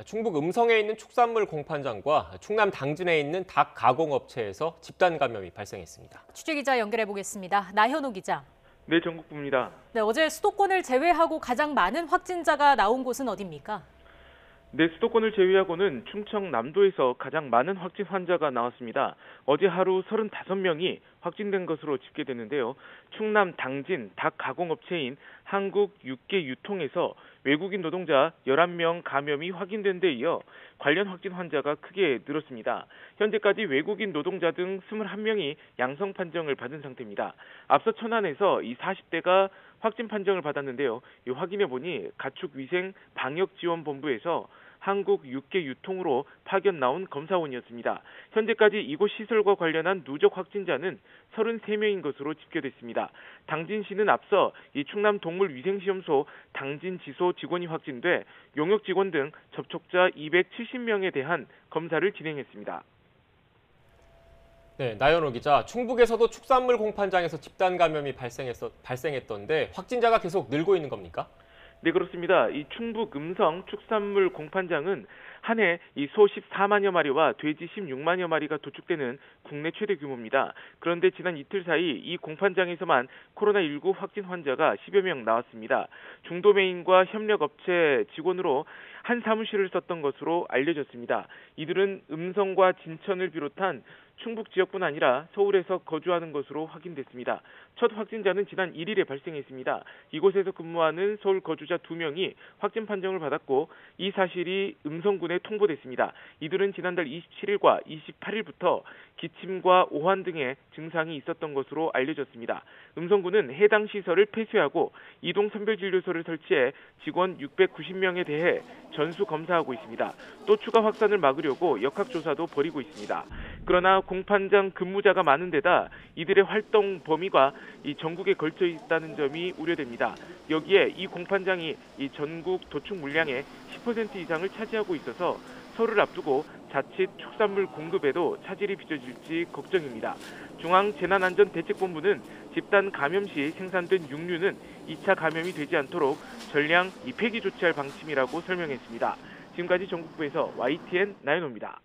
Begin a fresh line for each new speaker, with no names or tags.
충북 음성에 있는 축산물 공판장과 충남 당진에 있는 닭 가공업체에서 집단 감염이 발생했습니다.
취재기자 연결해 보겠습니다. 나현호 기자.
네, 전국부입니다.
네, 어제 수도권을 제외하고 가장 많은 확진자가 나온 곳은 어디입니까?
네, 수도권을 제외하고는 충청남도에서 가장 많은 확진 환자가 나왔습니다. 어제 하루 35명이 확진된 것으로 집계됐는데요. 충남 당진 닭 가공업체인 한국육계유통에서 외국인 노동자 11명 감염이 확인된 데 이어 관련 확진 환자가 크게 늘었습니다. 현재까지 외국인 노동자 등 21명이 양성 판정을 받은 상태입니다. 앞서 천안에서 이 40대가 확진 판정을 받았는데요. 확인해 보니 가축위생방역지원본부에서 한국육계유통으로 파견 나온 검사원이었습니다. 현재까지 이곳 시설과 관련한 누적 확진자는 33명인 것으로 집계됐습니다. 당진시는 앞서 이 충남동물위생시험소 당진지소 직원이 확진돼 용역 직원 등 접촉자 270명에 대한 검사를 진행했습니다.
네, 나연호 기자, 충북에서도 축산물 공판장에서 집단 감염이 발생했던데 확진자가 계속 늘고 있는 겁니까?
네, 그렇습니다. 이 충북 음성 축산물 공판장은 한 해 이 소 14만여 마리와 돼지 16만여 마리가 도축되는 국내 최대 규모입니다. 그런데 지난 이틀 사이 이 공판장에서만 코로나19 확진 환자가 10여 명 나왔습니다. 중도매인과 협력업체 직원으로 한 사무실을 썼던 것으로 알려졌습니다. 이들은 음성과 진천을 비롯한 충북 지역뿐 아니라 서울에서 거주하는 것으로 확인됐습니다. 첫 확진자는 지난 1일에 발생했습니다. 이곳에서 근무하는 서울 거주자 2명이 확진 판정을 받았고 이 사실이 음성군에 통보됐습니다. 이들은 지난달 27일과 28일부터 기침과 오한 등의 증상이 있었던 것으로 알려졌습니다. 음성군은 해당 시설을 폐쇄하고 이동 선별진료소를 설치해 직원 690명에 대해 전수 검사하고 있습니다. 또 추가 확산을 막으려고 역학조사도 벌이고 있습니다. 그러나 공판장 근무자가 많은 데다 이들의 활동 범위가 이 전국에 걸쳐 있다는 점이 우려됩니다. 여기에 이 공판장이 이 전국 도축 물량의 10% 이상을 차지하고 있어서 설을 앞두고 자칫 축산물 공급에도 차질이 빚어질지 걱정입니다. 중앙재난안전대책본부는 집단 감염 시 생산된 육류는 2차 감염이 되지 않도록 전량 폐기 조치할 방침이라고 설명했습니다. 지금까지 전국부에서 YTN 나연호입니다.